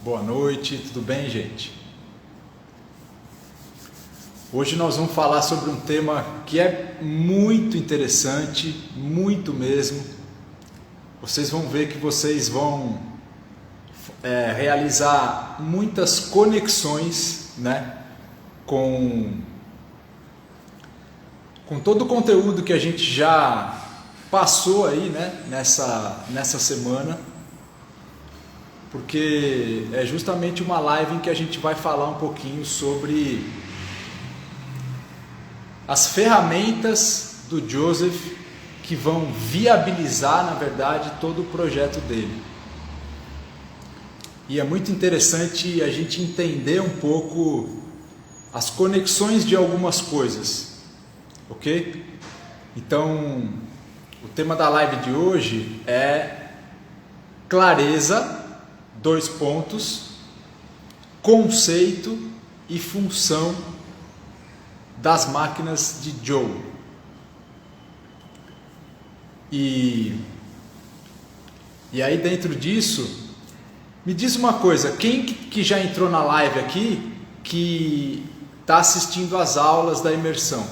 Boa noite, tudo bem, gente? Hoje nós vamos falar sobre um tema que é muito interessante, muito mesmo. Vocês vão ver que vocês vão realizar muitas conexões, né, com todo o conteúdo que a gente já passou aí, né, nessa semana. Porque é justamente uma live em que a gente vai falar um pouquinho sobre as ferramentas do Joseph que vão viabilizar, na verdade, todo o projeto dele. E é muito interessante a gente entender um pouco as conexões de algumas coisas, ok? Então, o tema da live de hoje é clareza, conceito e função das máquinas de Joule. E aí dentro disso, me diz uma coisa, quem que já entrou na live aqui que está assistindo às aulas da imersão?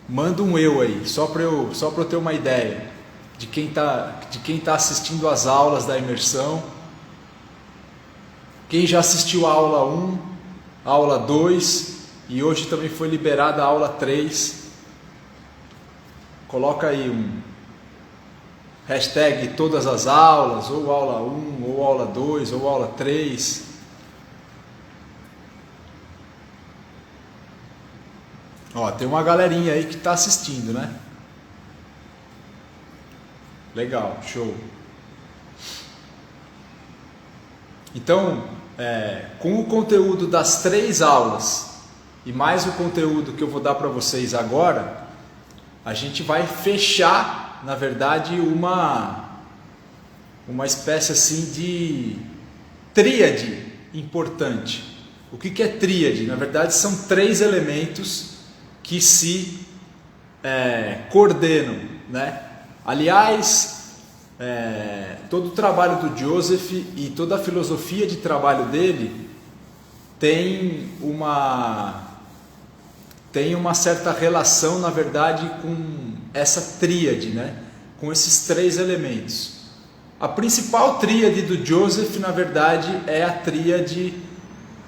Manda um eu aí, só para eu ter uma ideia de quem tá assistindo às aulas da imersão. Quem já assistiu a aula 1, a aula 2 e hoje também foi liberada a aula 3. Coloca aí um hashtag todas as aulas, ou aula 1, ou aula 2, ou aula 3. Ó, tem uma galerinha aí que está assistindo, né? Legal, show. Então, com o conteúdo das 3 aulas e mais o conteúdo que eu vou dar para vocês agora, a gente vai fechar, na verdade, uma espécie assim de tríade importante. O que é tríade? Na verdade, são 3 elementos que se coordenam, né? Aliás, todo o trabalho do Joseph e toda a filosofia de trabalho dele tem uma certa relação, na verdade, com essa tríade, né? Com esses 3 elementos. A principal tríade do Joseph, na verdade, é a tríade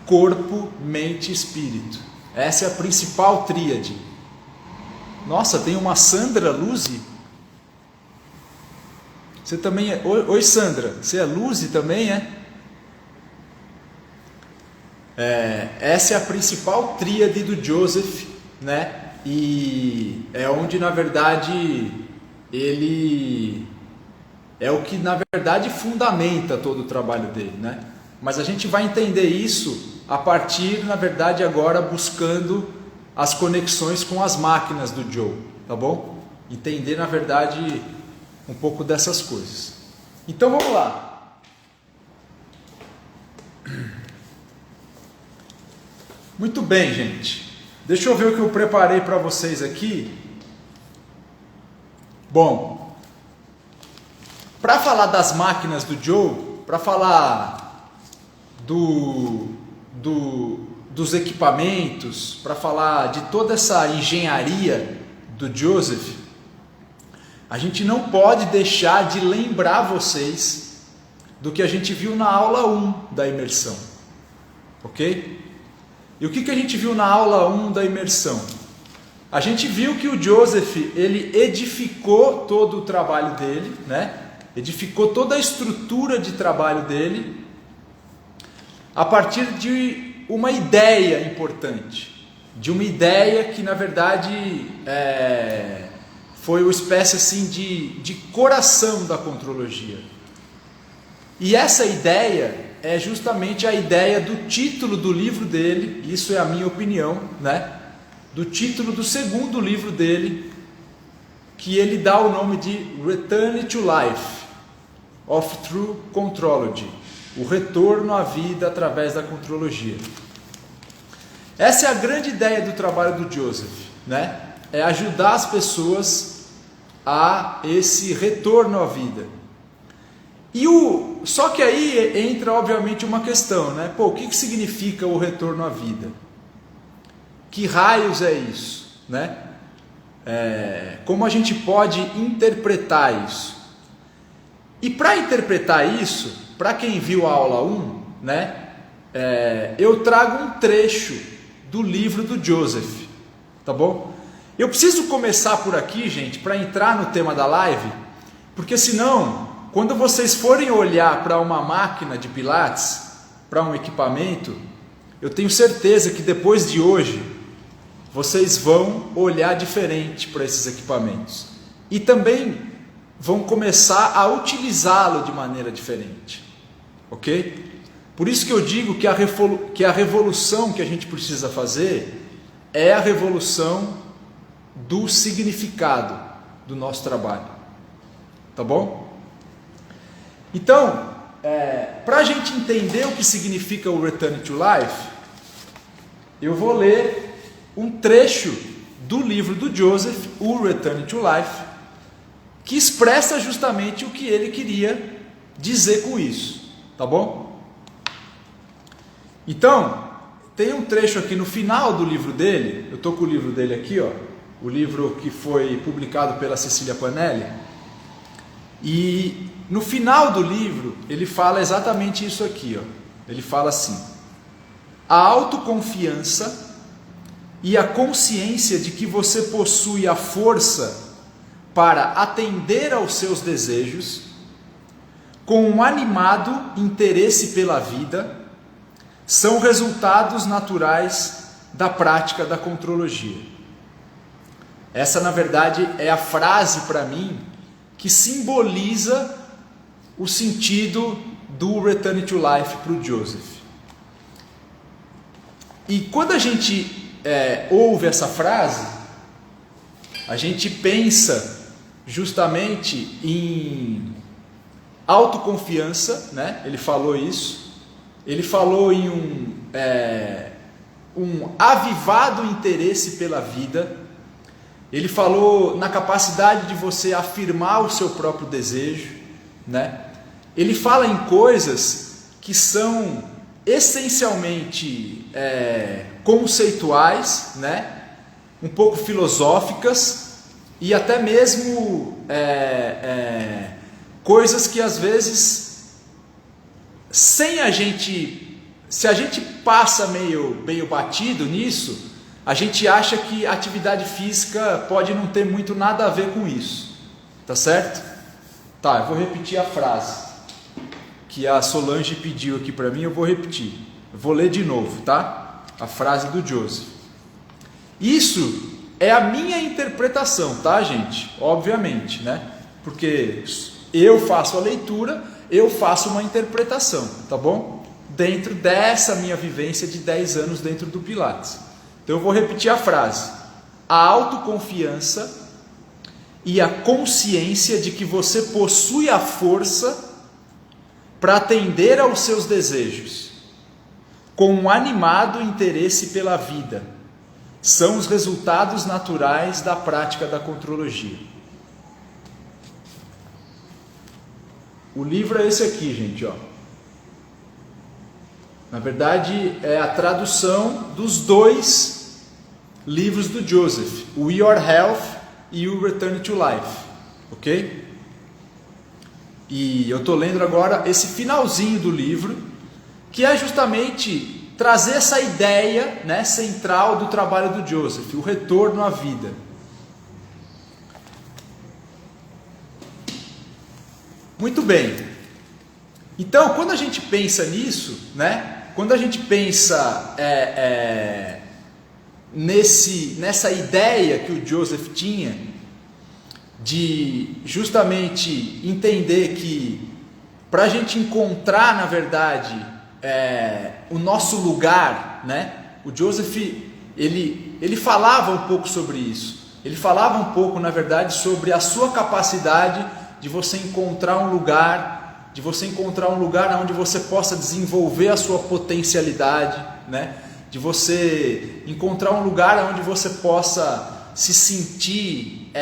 corpo, mente e espírito. Essa é a principal tríade. Nossa, tem uma Sandra Luzi. Você também é... Oi, Sandra, você é Luzi também, essa é a principal tríade do Joseph, né? E é onde, na verdade, ele é o que, na verdade, fundamenta todo o trabalho dele, né? Mas a gente vai entender isso a partir, na verdade, agora buscando as conexões com as máquinas do Joe, tá bom? Entender, na verdade, um pouco dessas coisas. Então vamos lá. Muito bem, gente. Deixa eu ver o que eu preparei para vocês aqui. Bom, para falar das máquinas do Joe, para falar dos equipamentos, para falar de toda essa engenharia do Joseph, a gente não pode deixar de lembrar vocês do que a gente viu na aula 1 da imersão, ok? E o que a gente viu na aula 1 da imersão? A gente viu que o Joseph, ele edificou todo o trabalho dele, né? Edificou toda a estrutura de trabalho dele a partir de uma ideia importante, de uma ideia que, na verdade, foi uma espécie assim de coração da contrologia. E essa ideia é justamente a ideia do título do livro dele, isso é a minha opinião, né? Do título do segundo livro dele, que ele dá o nome de Return to Life of True Contrology, o retorno à vida através da contrologia. Essa é a grande ideia do trabalho do Joseph, né? É ajudar as pessoas a esse retorno à vida. Só que aí entra obviamente uma questão, né? Pô, o que significa o retorno à vida? Que raios é isso, né? Como a gente pode interpretar isso? E para interpretar isso, para quem viu a aula 1, né? Eu trago um trecho do livro do Joseph, tá bom? Eu preciso começar por aqui, gente, para entrar no tema da live, porque senão, quando vocês forem olhar para uma máquina de pilates, para um equipamento, eu tenho certeza que depois de hoje, vocês vão olhar diferente para esses equipamentos. E também vão começar a utilizá-lo de maneira diferente. Ok? Por isso que eu digo que a revolução que a gente precisa fazer é a revolução do significado do nosso trabalho. Tá bom? Então, para a gente entender o que significa o Return to Life, eu vou ler um trecho do livro do Joseph, o Return to Life, que expressa justamente o que ele queria dizer com isso, tá bom? Então, tem um trecho aqui no final do livro dele, eu estou com o livro dele aqui, ó, o livro que foi publicado pela Cecília Panelli, e no final do livro ele fala exatamente isso aqui, ó. Ele fala assim: a autoconfiança e a consciência de que você possui a força para atender aos seus desejos, com um animado interesse pela vida, são resultados naturais da prática da contrologia. Essa, na verdade, é a frase para mim que simboliza o sentido do Return to Life para o Joseph. E quando a gente ouve essa frase, a gente pensa justamente em autoconfiança, né? Ele falou isso. Ele falou em um avivado interesse pela vida. Ele falou na capacidade de você afirmar o seu próprio desejo, né? Ele fala em coisas que são essencialmente conceituais, né? Um pouco filosóficas e até mesmo coisas que às vezes, se a gente passa meio batido nisso, a gente acha que atividade física pode não ter muito nada a ver com isso, tá certo? Tá, eu vou repetir a frase que a Solange pediu aqui para mim, eu vou repetir. Eu vou ler de novo, tá? A frase do Joseph. Isso é a minha interpretação, tá, gente? Obviamente, né? Porque eu faço a leitura, eu faço uma interpretação, tá bom? Dentro dessa minha vivência de 10 anos dentro do Pilates. Então eu vou repetir a frase: a autoconfiança e a consciência de que você possui a força para atender aos seus desejos, com um animado interesse pela vida, são os resultados naturais da prática da contrologia. O livro é esse aqui, gente, ó. Na verdade, é a tradução dos dois livros do Joseph, o Your Health e o Return to Life, ok? E eu estou lendo agora esse finalzinho do livro, que é justamente trazer essa ideia, né, central do trabalho do Joseph, o retorno à vida. Muito bem. Então, quando a gente pensa nisso, né? Quando a gente pensa nessa ideia que o Joseph tinha de justamente entender que para a gente encontrar, na verdade, o nosso lugar, né? O Joseph, ele falava um pouco sobre isso. Ele falava um pouco, na verdade, sobre a sua capacidade de você encontrar um lugar, onde você possa desenvolver a sua potencialidade, né? De você encontrar um lugar onde você possa se sentir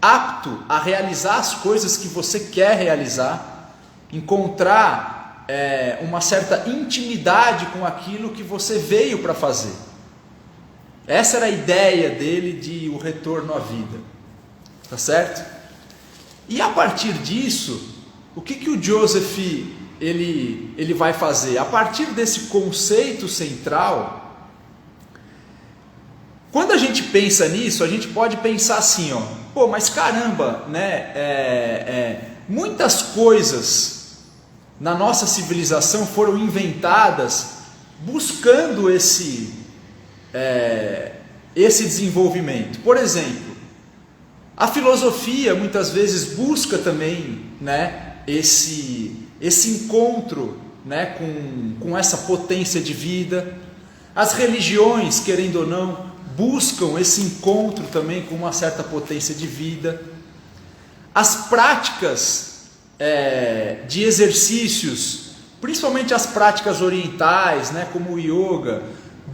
apto a realizar as coisas que você quer realizar, encontrar uma certa intimidade com aquilo que você veio para fazer. Essa era a ideia dele de o retorno à vida, tá certo? E a partir disso, o que o Joseph ele vai fazer? A partir desse conceito central, quando a gente pensa nisso, a gente pode pensar assim, ó, pô, mas caramba, né? Muitas coisas na nossa civilização foram inventadas buscando esse desenvolvimento. Por exemplo, a filosofia muitas vezes busca também, né, esse encontro, né, com essa potência de vida. As religiões, querendo ou não, buscam esse encontro também com uma certa potência de vida. As práticas de exercícios, principalmente as práticas orientais, né, como o yoga,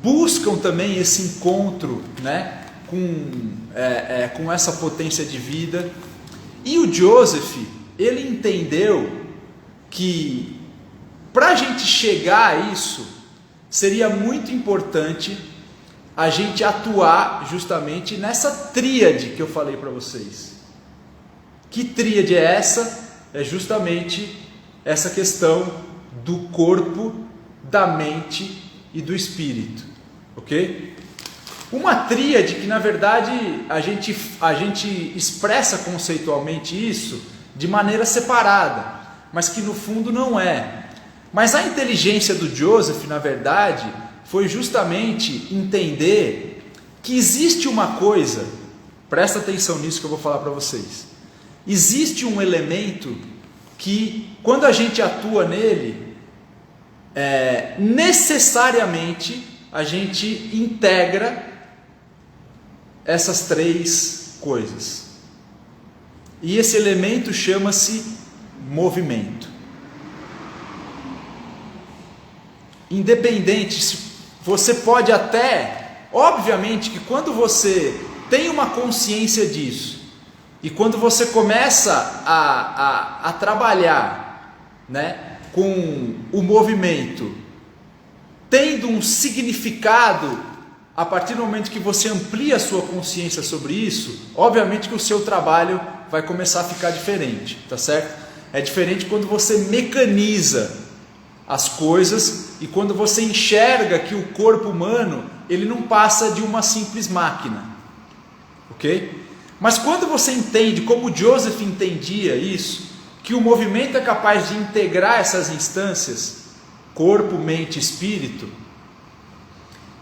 buscam também esse encontro, né, com essa potência de vida. E o Joseph, ele entendeu que para a gente chegar a isso, seria muito importante a gente atuar justamente nessa tríade que eu falei para vocês. Que tríade é essa? É justamente essa questão do corpo, da mente e do espírito, ok? Uma tríade que na verdade a gente expressa conceitualmente isso de maneira separada, mas que no fundo não é. Mas a inteligência do Joseph, na verdade, foi justamente entender que existe uma coisa, presta atenção nisso que eu vou falar para vocês, existe um elemento que quando a gente atua nele, necessariamente a gente integra essas três coisas, e esse elemento chama-se movimento. Independente, se você pode até, obviamente que quando você tem uma consciência disso, e quando você começa a trabalhar, né, com o movimento, tendo um significado, a partir do momento que você amplia a sua consciência sobre isso, obviamente que o seu trabalho vai começar a ficar diferente, tá certo? É diferente quando você mecaniza as coisas e quando você enxerga que o corpo humano, ele não passa de uma simples máquina, ok? Mas quando você entende, como o Joseph entendia isso, que o movimento é capaz de integrar essas instâncias, corpo, mente, espírito,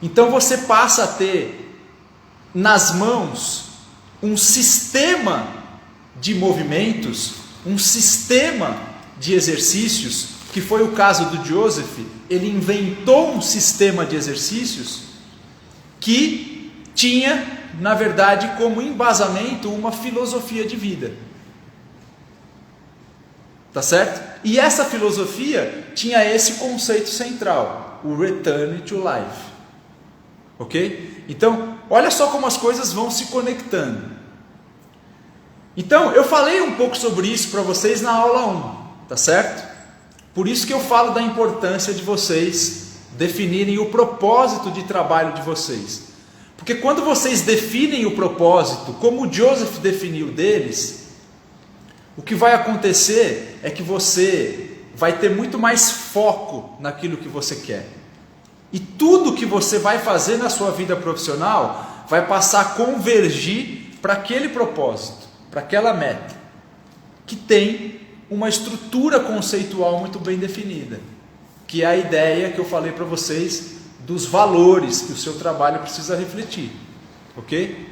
então você passa a ter nas mãos um sistema de movimentos, um sistema de exercícios, que foi o caso do Joseph. Ele inventou um sistema de exercícios que tinha, na verdade, como embasamento uma filosofia de vida, tá certo? E essa filosofia tinha esse conceito central, o Return to Life, ok? Então, olha só como as coisas vão se conectando. Então, eu falei um pouco sobre isso para vocês na aula 1, tá certo? Por isso que eu falo da importância de vocês definirem o propósito de trabalho de vocês. Porque quando vocês definem o propósito, como o Joseph definiu deles, o que vai acontecer é que você vai ter muito mais foco naquilo que você quer. E tudo que você vai fazer na sua vida profissional vai passar a convergir para aquele propósito, para aquela meta, que tem uma estrutura conceitual muito bem definida, que é a ideia que eu falei para vocês dos valores que o seu trabalho precisa refletir, ok?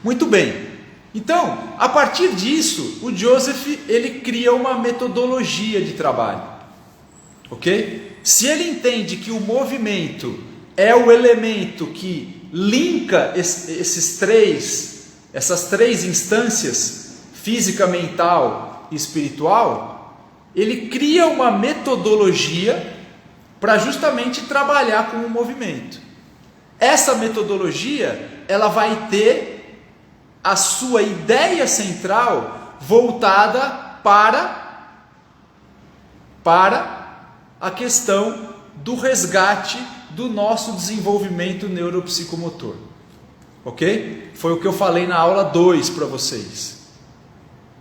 Muito bem. Então, a partir disso, o Joseph, ele cria uma metodologia de trabalho, ok? Se ele entende que o movimento é o elemento que linka essas três instâncias, física, mental e espiritual, ele cria uma metodologia para justamente trabalhar com o movimento. Essa metodologia, ela vai ter a sua ideia central voltada para a questão do resgate do nosso desenvolvimento neuropsicomotor. Ok? Foi o que eu falei na aula 2 para vocês,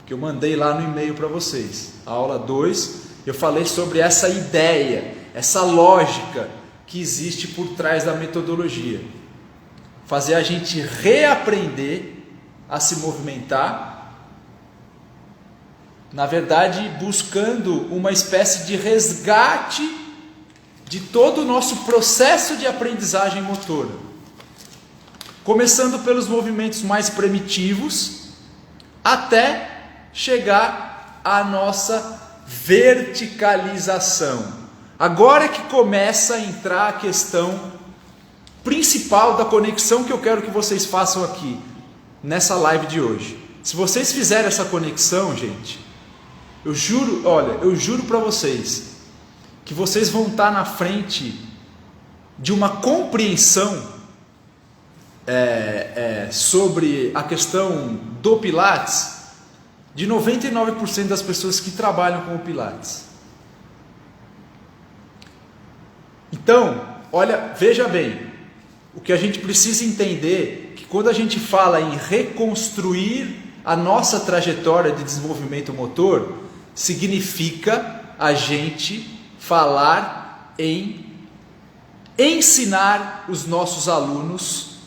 que eu mandei lá no e-mail para vocês. A aula 2, eu falei sobre essa ideia, essa lógica que existe por trás da metodologia. Fazer a gente reaprender a se movimentar, na verdade buscando uma espécie de resgate de todo o nosso processo de aprendizagem motora, começando pelos movimentos mais primitivos até chegar à nossa verticalização. Agora é que começa a entrar a questão principal da conexão que eu quero que vocês façam aqui nessa live de hoje. Se vocês fizerem essa conexão, gente, eu juro para vocês que vocês vão estar na frente de uma compreensão sobre a questão do Pilates de 99% das pessoas que trabalham com o Pilates. Então, veja bem, o que a gente precisa entender é que quando a gente fala em reconstruir a nossa trajetória de desenvolvimento motor, significa a gente falar em ensinar os nossos alunos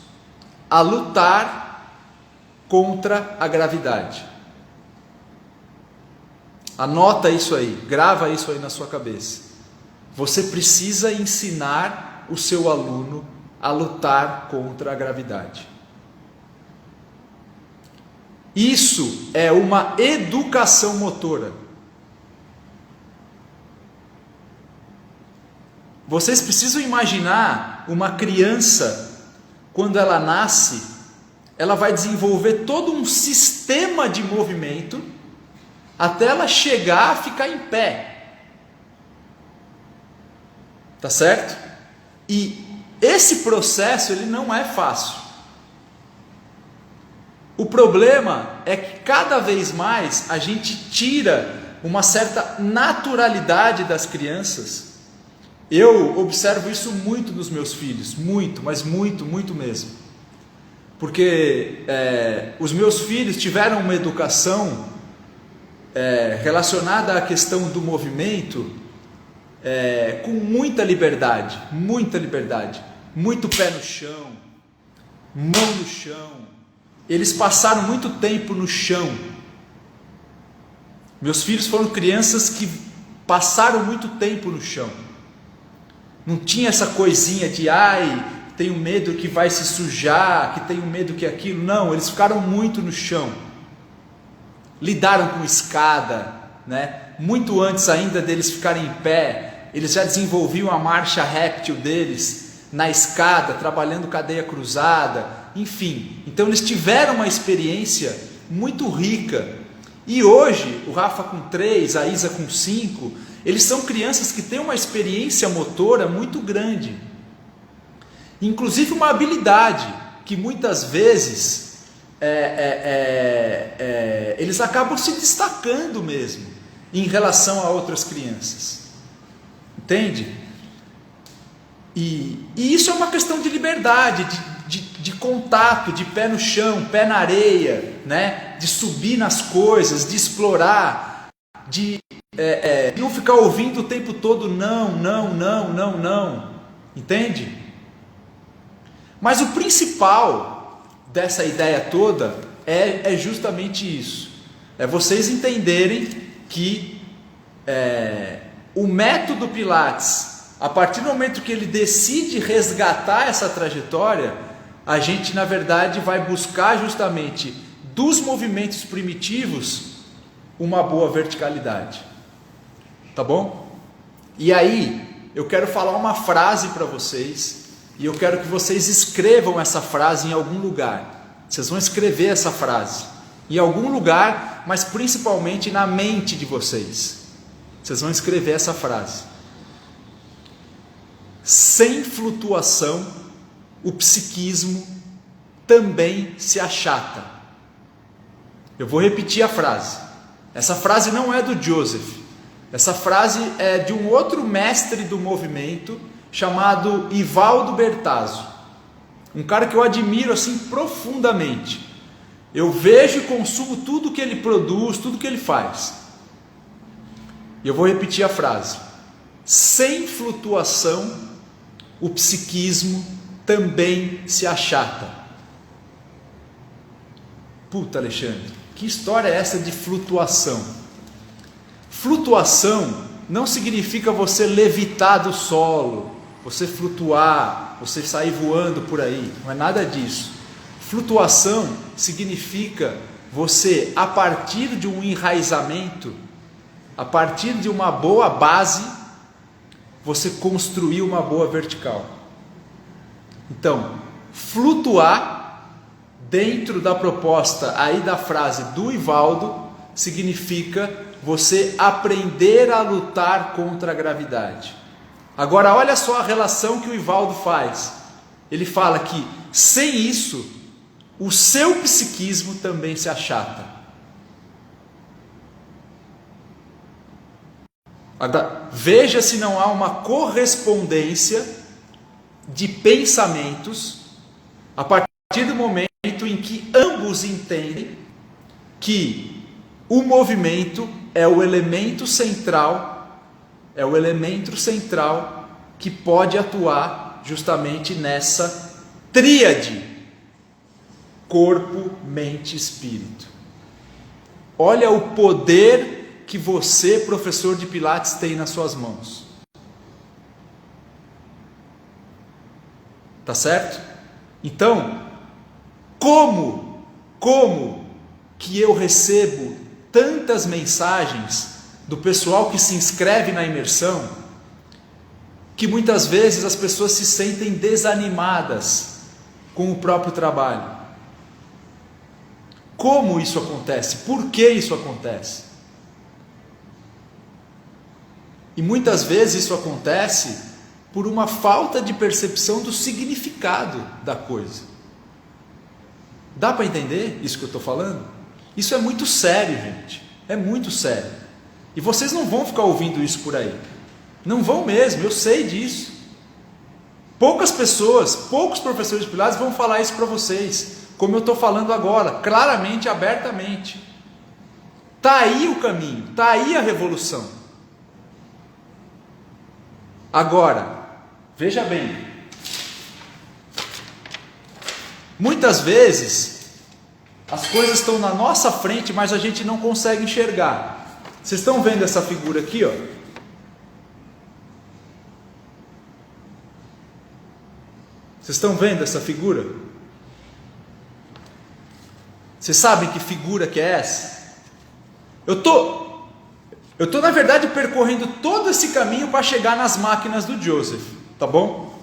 a lutar contra a gravidade. Anota isso aí, grava isso aí na sua cabeça. Você precisa ensinar o seu aluno a lutar contra a gravidade. Isso é uma educação motora. Vocês precisam imaginar uma criança, quando ela nasce, ela vai desenvolver todo um sistema de movimento até ela chegar a ficar em pé. Tá certo? E esse processo ele não é fácil. O problema é que cada vez mais a gente tira uma certa naturalidade das crianças. Eu observo isso muito nos meus filhos, muito, mas muito, muito mesmo. Porque os meus filhos tiveram uma educação relacionada à questão do movimento com muita liberdade, muito pé no chão, mão no chão. Eles passaram muito tempo no chão. Meus filhos foram crianças que passaram muito tempo no chão. Não tinha essa coisinha de tenho medo que vai se sujar, que tenho medo que aquilo. Não, eles ficaram muito no chão. Lidaram com escada, né? Muito antes ainda deles ficarem em pé, eles já desenvolviam a marcha réptil deles na escada, trabalhando cadeia cruzada, enfim. Então eles tiveram uma experiência muito rica. E hoje, o Rafa com 3, a Isa com 5, eles são crianças que têm uma experiência motora muito grande. Inclusive uma habilidade que muitas vezes eles acabam se destacando mesmo em relação a outras crianças. Entende? E isso é uma questão de liberdade, de contato, de pé no chão, pé na areia, né? De subir nas coisas, de explorar, de não ficar ouvindo o tempo todo não, entende? Mas o principal dessa ideia toda é justamente isso, é vocês entenderem que o método Pilates, a partir do momento que ele decide resgatar essa trajetória, a gente na verdade vai buscar justamente dos movimentos primitivos uma boa verticalidade. Tá bom? E aí, eu quero falar uma frase para vocês, e eu quero que vocês escrevam essa frase em algum lugar. Vocês vão escrever essa frase em algum lugar, mas principalmente na mente de vocês. Vocês vão escrever essa frase. Sem flutuação, o psiquismo também se achata. Eu vou repetir a frase. Essa frase não é do Joseph. Essa frase é de um outro mestre do movimento chamado Ivaldo Bertazzo. Um cara que eu admiro assim profundamente. Eu vejo e consumo tudo que ele produz, tudo que ele faz. E eu vou repetir a frase. Sem flutuação, o psiquismo também se achata. Puta, Alexandre, que história é essa de flutuação? Flutuação não significa você levitar do solo, você flutuar, você sair voando por aí, não é nada disso. Flutuação significa você, a partir de um enraizamento, a partir de uma boa base, você construir uma boa vertical. Então, flutuar dentro da proposta aí da frase do Ivaldo significa você aprender a lutar contra a gravidade. Agora olha só a relação que o Ivaldo faz. Ele fala que sem isso o seu psiquismo também se achata. Agora, veja se não há uma correspondência de pensamentos a partir do momento em que ambos entendem que o movimento é o elemento central, que pode atuar justamente nessa tríade corpo, mente, espírito. Olha o poder que você, professor de Pilates, tem nas suas mãos. Tá certo? Então, como que eu recebo tantas mensagens do pessoal que se inscreve na imersão, que muitas vezes as pessoas se sentem desanimadas com o próprio trabalho? Como isso acontece? Por que isso acontece? E muitas vezes isso acontece por uma falta de percepção do significado da coisa. Dá para entender isso que eu estou falando? Isso é muito sério, gente. É muito sério. E vocês não vão ficar ouvindo isso por aí. Não vão mesmo, eu sei disso. Poucas pessoas, poucos professores de Pilates vão falar isso para vocês, como eu estou falando agora, claramente, abertamente. Está aí o caminho, está aí a revolução. Agora, veja bem, muitas vezes as coisas estão na nossa frente, mas a gente não consegue enxergar. Vocês estão vendo essa figura aqui, ó? Vocês estão vendo essa figura? Vocês sabem que figura que é essa? Eu tô na verdade percorrendo todo esse caminho para chegar nas máquinas do Joseph, tá bom?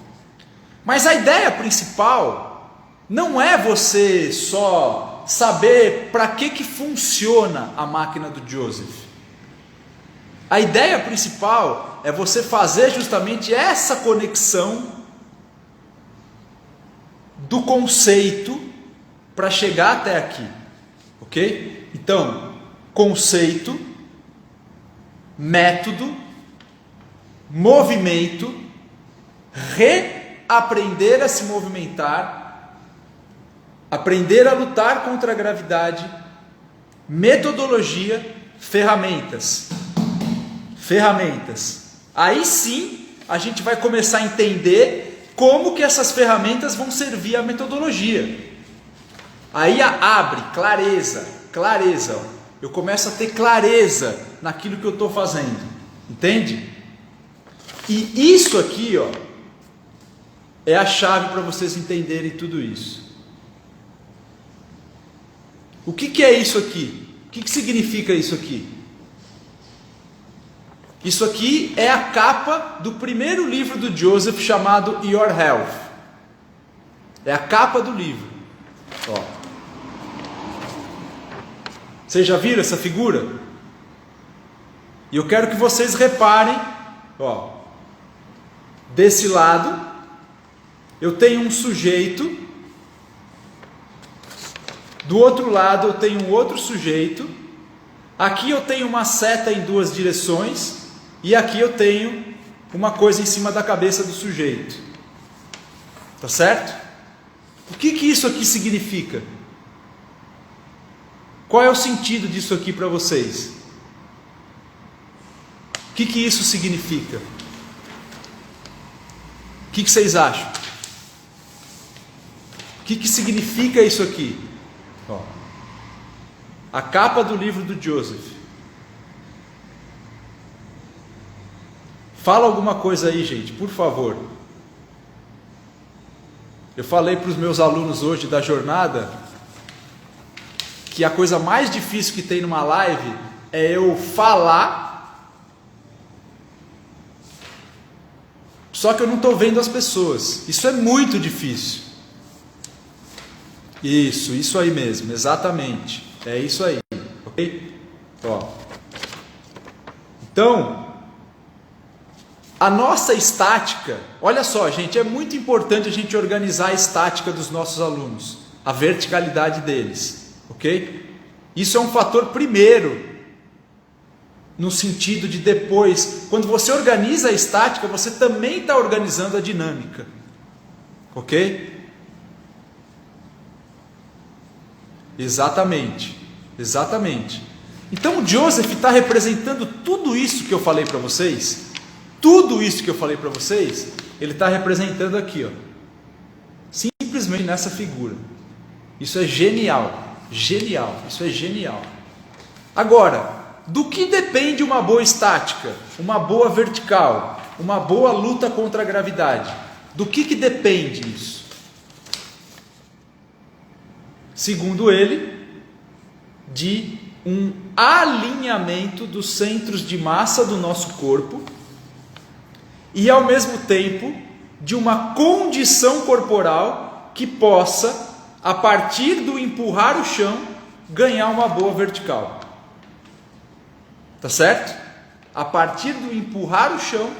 Mas a ideia principal não é você só saber para que funciona a máquina do Joseph. A ideia principal é você fazer justamente essa conexão do conceito para chegar até aqui, ok? Então, conceito, método, movimento, reaprender a se movimentar, aprender a lutar contra a gravidade, metodologia, ferramentas. Aí sim, a gente vai começar a entender como que essas ferramentas vão servir à metodologia. Aí abre clareza. Eu começo a ter clareza naquilo que eu estou fazendo, entende? E isso aqui, ó, é a chave para vocês entenderem tudo isso. O que é isso aqui? O que significa isso aqui? Isso aqui é a capa do primeiro livro do Joseph chamado Your Health. É a capa do livro. Ó. Vocês já viram essa figura? E eu quero que vocês reparem, ó, desse lado eu tenho um sujeito Do outro lado eu tenho um outro sujeito. Aqui eu tenho uma seta em duas direções. E aqui eu tenho uma coisa em cima da cabeça do sujeito. Tá certo? O que isso aqui significa? Qual é o sentido disso aqui para vocês? O que isso significa? O que vocês acham? O que significa isso aqui? Ó, a capa do livro do Joseph. Fala alguma coisa aí, gente, por favor. Eu falei para os meus alunos hoje da jornada que a coisa mais difícil que tem numa live é eu falar, só que eu não estou vendo as pessoas. Isso é muito difícil. Isso aí mesmo, exatamente. É isso aí, ok? Ó. Então, a nossa estática, olha só, gente, é muito importante a gente organizar a estática dos nossos alunos, a verticalidade deles, ok? Isso é um fator primeiro, no sentido de depois, quando você organiza a estática, você também está organizando a dinâmica, ok? Exatamente. Então o Joseph está representando tudo isso que eu falei para vocês. Tudo isso que eu falei para vocês, ele está representando aqui, ó. Simplesmente nessa figura. Isso é genial. Isso é genial. Agora, do que depende uma boa estática, uma boa vertical, uma boa luta contra a gravidade? Do que depende isso? Segundo ele, de um alinhamento dos centros de massa do nosso corpo e ao mesmo tempo de uma condição corporal que possa, a partir do empurrar o chão, ganhar uma boa vertical. Tá certo? A partir do empurrar o chão,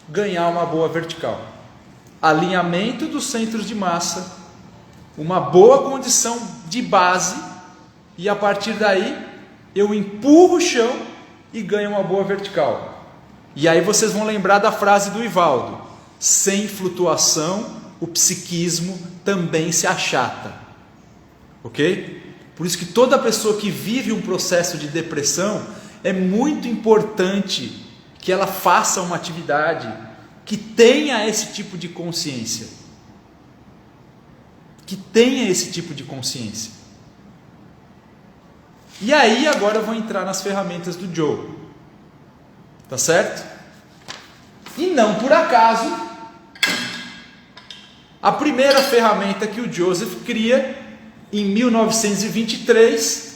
ganhar uma boa vertical. Alinhamento dos centros de massa, uma boa condição de base, e a partir daí eu empurro o chão e ganho uma boa vertical. E aí vocês vão lembrar da frase do Ivaldo: sem flutuação o psiquismo também se achata, ok? Por isso que toda pessoa que vive um processo de depressão, é muito importante que ela faça uma atividade que tenha esse tipo de consciência. E aí agora eu vou entrar nas ferramentas do Joe, tá certo? E não por acaso, a primeira ferramenta que o Joseph cria em 1923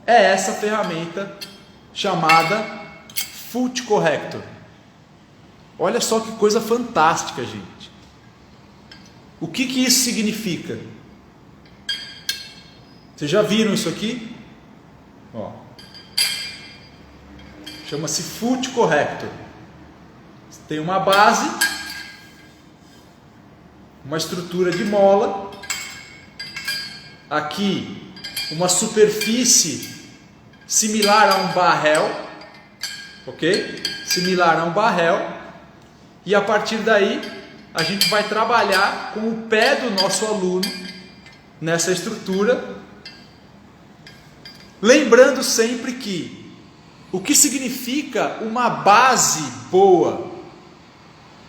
é essa ferramenta chamada Foot Corrector. Olha só que coisa fantástica, gente. O que isso significa? Vocês já viram isso aqui? Ó. Chama-se Foot Corrector. Tem uma base, uma estrutura de mola, aqui uma superfície similar a um barrel, ok? Similar a um barrel, e a partir daí a gente vai trabalhar com o pé do nosso aluno nessa estrutura, lembrando sempre que o que significa uma base boa?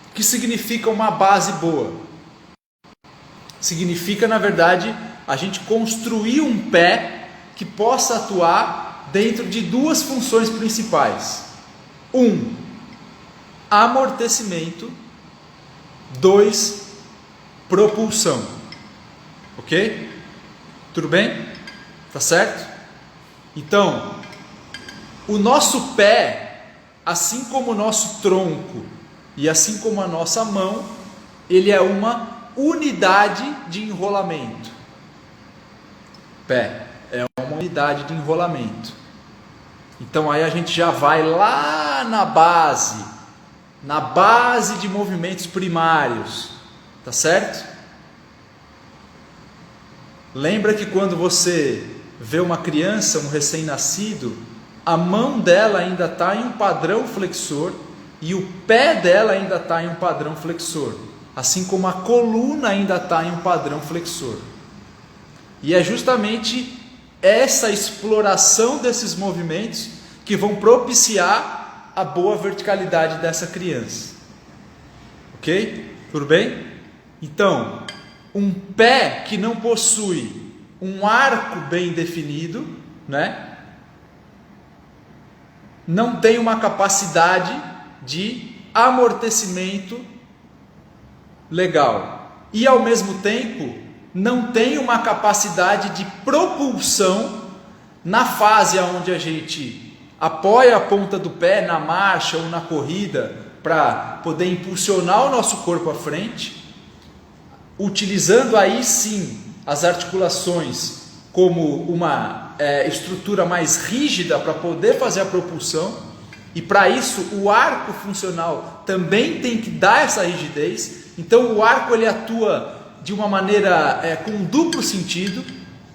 O que significa uma base boa? Significa, na verdade, a gente construir um pé que possa atuar dentro de duas funções principais. 1, amortecimento. 2, propulsão. Ok? Tudo bem? Tá certo? Então, o nosso pé, assim como o nosso tronco e assim como a nossa mão, ele é uma unidade de enrolamento. Pé é uma unidade de enrolamento. Então aí a gente já vai lá na base de movimentos primários, tá certo? Lembra que quando você vê uma criança, um recém-nascido, a mão dela ainda está em um padrão flexor e o pé dela ainda está em um padrão flexor, assim como a coluna ainda está em um padrão flexor. E é justamente essa exploração desses movimentos que vão propiciar a boa verticalidade dessa criança. Ok? Tudo bem? Então, um pé que não possui um arco bem definido, né, não tem uma capacidade de amortecimento legal. E ao mesmo tempo, não tem uma capacidade de propulsão na fase onde a gente apoia a ponta do pé na marcha ou na corrida para poder impulsionar o nosso corpo à frente, utilizando aí sim as articulações como uma estrutura mais rígida para poder fazer a propulsão. E para isso o arco funcional também tem que dar essa rigidez. Então o arco ele atua de uma maneira com um duplo sentido,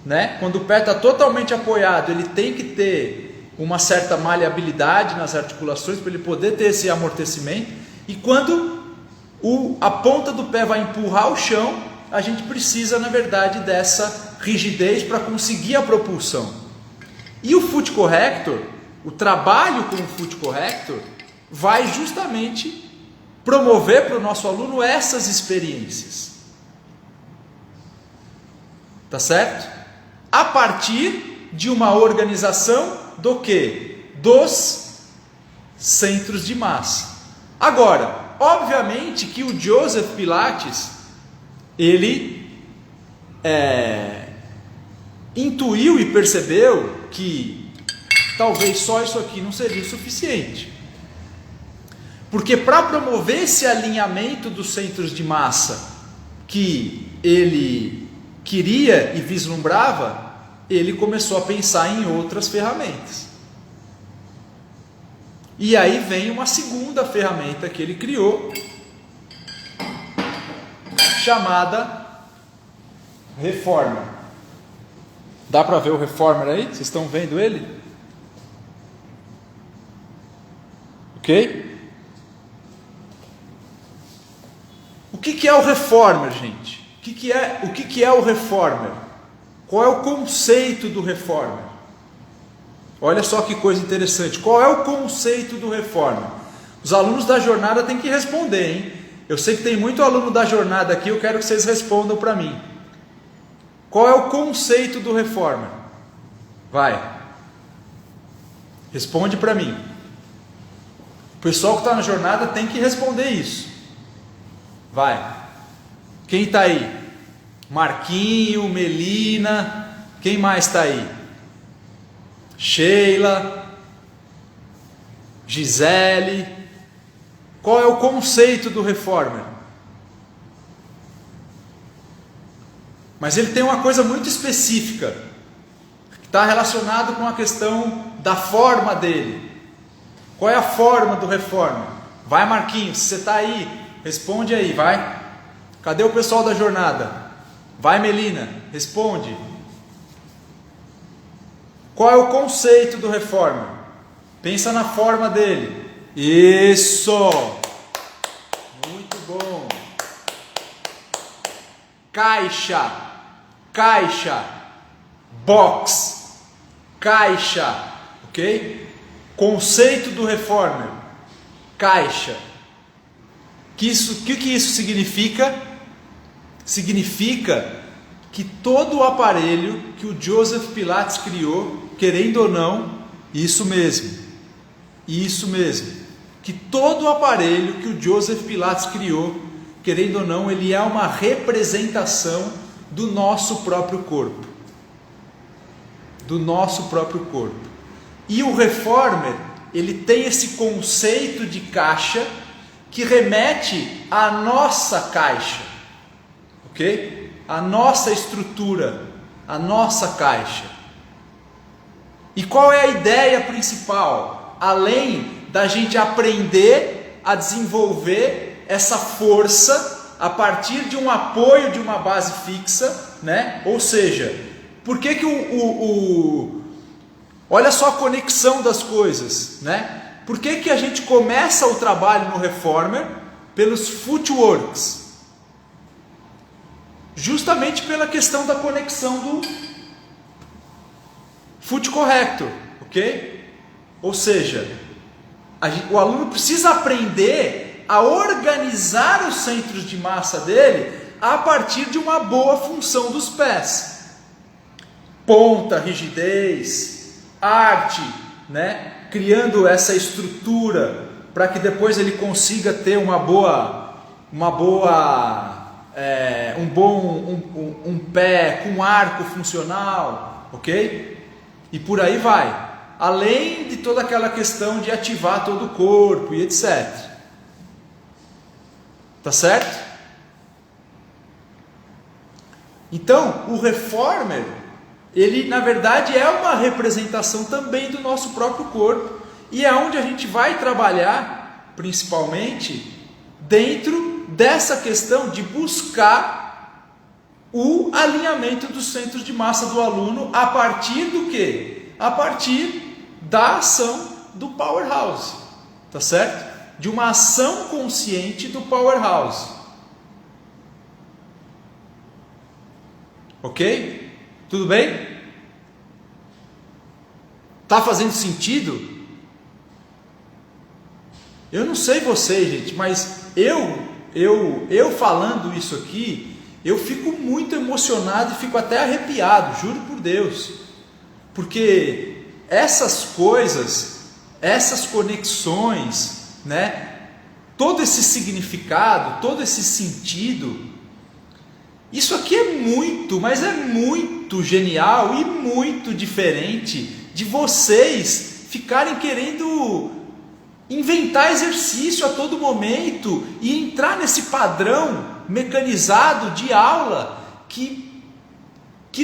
né? Quando o pé está totalmente apoiado, ele tem que ter uma certa maleabilidade nas articulações para ele poder ter esse amortecimento. E quando a ponta do pé vai empurrar o chão, a gente precisa, na verdade, dessa rigidez para conseguir a propulsão. E o foot corrector, o trabalho com o foot corrector, vai justamente promover para o nosso aluno essas experiências. Tá certo? A partir de uma organização do quê? Dos centros de massa. Agora, obviamente que o Joseph Pilates, ele intuiu e percebeu que talvez só isso aqui não seria o suficiente. Porque para promover esse alinhamento dos centros de massa que ele queria e vislumbrava, ele começou a pensar em outras ferramentas. E aí vem uma segunda ferramenta que ele criou, chamada Reformer. Dá para ver o Reformer aí? Vocês estão vendo ele? Ok? O que é o Reformer, gente? O que é o Reformer? Qual é o conceito do Reformer? Olha só que coisa interessante. Qual é o conceito do Reformer? Os alunos da jornada têm que responder, hein? Eu sei que tem muito aluno da jornada aqui, eu quero que vocês respondam para mim. Qual é o conceito do Reformer? Vai. Responde para mim. O pessoal que está na jornada tem que responder isso. Vai. Quem está aí? Marquinho, Melina, quem mais está aí? Sheila, Gisele. Qual é o conceito do Reformer? Mas ele tem uma coisa muito específica, que está relacionado com a questão da forma dele. Qual é a forma do Reformer? Vai, Marquinhos, se você está aí, responde aí, vai. Cadê o pessoal da jornada? Vai, Melina, responde. Qual é o conceito do Reformer? Pensa na forma dele. Isso! Muito bom. Caixa, caixa, box, caixa, ok? Conceito do Reformer, caixa. O que isso significa? Significa que todo o aparelho que o Joseph Pilates criou, querendo ou não, isso mesmo, que todo o aparelho que o Joseph Pilates criou, querendo ou não, ele é uma representação do nosso próprio corpo. Do nosso próprio corpo. E o Reformer, ele tem esse conceito de caixa que remete à nossa caixa. Ok? A nossa estrutura, a nossa caixa. E qual é a ideia principal? Além da gente aprender a desenvolver essa força a partir de um apoio de uma base fixa, né? Ou seja, por que olha só a conexão das coisas, né? Por que a gente começa o trabalho no Reformer pelos footworks? Justamente pela questão da conexão do foot corrector, ok? Ou seja, o aluno precisa aprender a organizar os centros de massa dele a partir de uma boa função dos pés. Ponta, rigidez, arte, né? Criando essa estrutura para que depois ele consiga ter um pé com arco funcional, ok? E por aí vai. Além de toda aquela questão de ativar todo o corpo e etc. Tá certo? Então, o Reformer, ele na verdade é uma representação também do nosso próprio corpo, e é onde a gente vai trabalhar principalmente dentro dessa questão de buscar o alinhamento dos centros de massa do aluno a partir do quê? A partir da ação do Powerhouse, tá certo? De uma ação consciente do Powerhouse. Ok? Tudo bem? Tá fazendo sentido? Eu não sei vocês, gente, mas eu falando isso aqui, eu fico muito emocionado e fico até arrepiado, juro por Deus. Porque essas coisas, essas conexões, né? Todo esse significado, todo esse sentido, isso aqui é muito, mas é muito genial e muito diferente de vocês ficarem querendo inventar exercício a todo momento e entrar nesse padrão mecanizado de aula que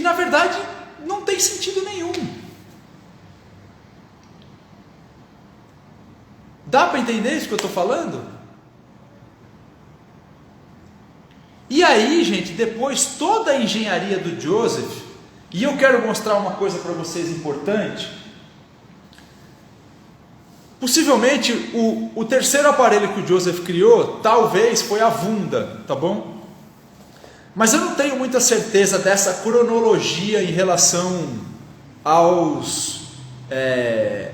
na verdade não tem sentido nenhum. Dá para entender isso que eu estou falando? E aí, gente, depois toda a engenharia do Joseph, e eu quero mostrar uma coisa para vocês importante. Possivelmente o terceiro aparelho que o Joseph criou, talvez foi a Wunda, tá bom? Mas eu não tenho muita certeza dessa cronologia em relação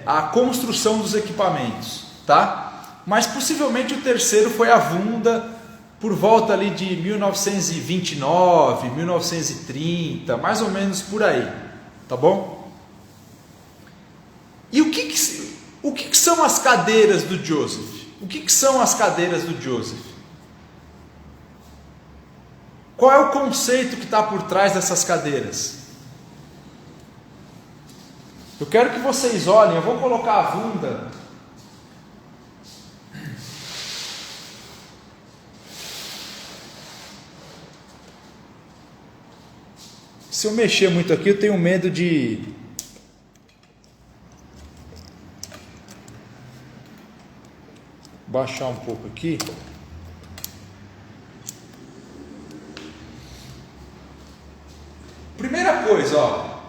à construção dos equipamentos, tá? Mas possivelmente o terceiro foi a Wunda, por volta ali de 1929, 1930, mais ou menos por aí, tá bom? E o que são as cadeiras do Joseph? O que são as cadeiras do Joseph? Qual é o conceito que está por trás dessas cadeiras? Eu quero que vocês olhem, eu vou colocar a Wunda. Se eu mexer muito aqui, eu tenho medo de baixar um pouco aqui. Primeira coisa, ó,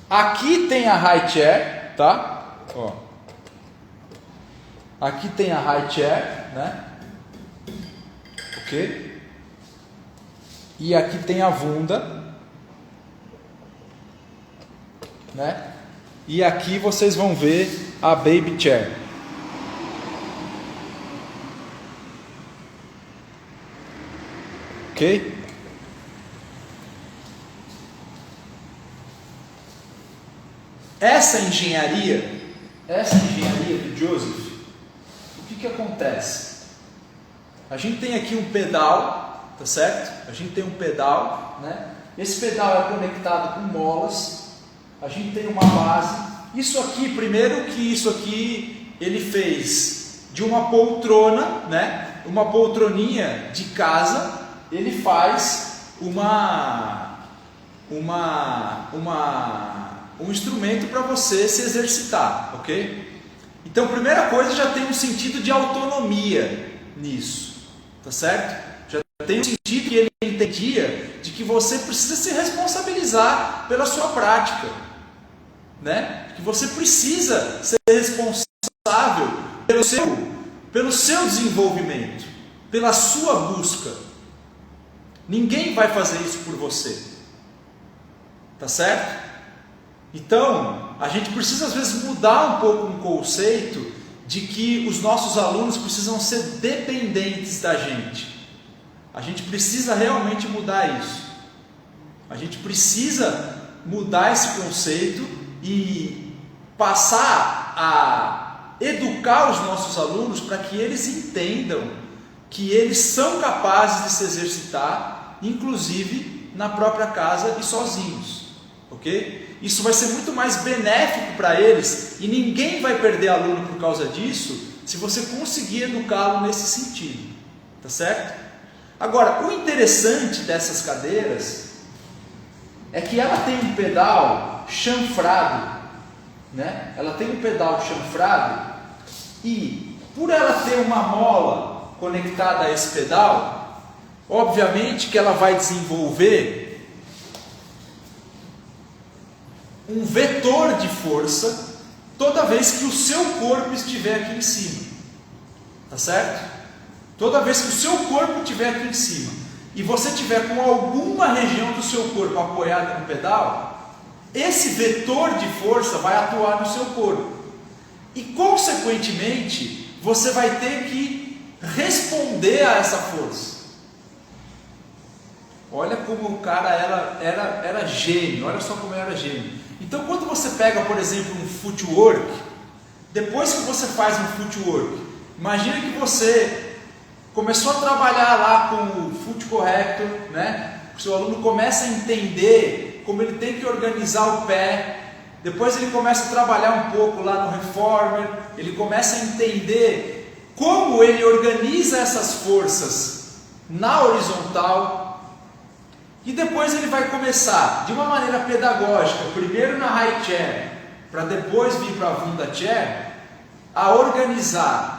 aqui tem a high chair, tá? Ó, aqui tem a high chair, né? Ok? E aqui tem a Wunda, né? E aqui vocês vão ver a baby chair. Ok? Essa engenharia do Joseph, o que acontece? A gente tem aqui um pedal, tá certo? A gente tem um pedal, né? Esse pedal é conectado com molas. A gente tem uma base. Isso aqui, primeiro que isso aqui ele fez de uma poltrona, né? Uma poltroninha de casa. Ele faz um instrumento para você se exercitar, ok? Então, primeira coisa, já tem um sentido de autonomia nisso, tá certo? tem um sentido que ele entendia de que você precisa se responsabilizar pela sua prática, né? Que você precisa ser responsável pelo seu desenvolvimento, pela sua busca. Ninguém vai fazer isso por você, tá certo? Então, a gente precisa às vezes mudar um pouco o conceito de que os nossos alunos precisam ser dependentes da gente. A gente precisa realmente mudar isso. A gente precisa mudar esse conceito e passar a educar os nossos alunos para que eles entendam que eles são capazes de se exercitar, inclusive na própria casa e sozinhos, ok? Isso vai ser muito mais benéfico para eles e ninguém vai perder aluno por causa disso se você conseguir educá-lo nesse sentido, tá certo? Agora, o interessante dessas cadeiras é que ela tem um pedal chanfrado, né? Ela tem um pedal chanfrado e por ela ter uma mola conectada a esse pedal, obviamente que ela vai desenvolver um vetor de força toda vez que o seu corpo estiver aqui em cima, tá certo? Toda vez que o seu corpo estiver aqui em cima e você tiver com alguma região do seu corpo apoiada no pedal, esse vetor de força vai atuar no seu corpo e consequentemente você vai ter que responder a essa força. Olha como o cara era gênio, olha só como era gênio. Então quando você pega, por exemplo, um footwork, depois que você faz um footwork, imagina que você começou a trabalhar lá com o foot corrector, né? O seu aluno começa a entender como ele tem que organizar o pé, depois ele começa a trabalhar um pouco lá no reformer, ele começa a entender como ele organiza essas forças na horizontal. E depois ele vai começar, de uma maneira pedagógica, primeiro na high chair, para depois vir para a Wunda chair, a organizar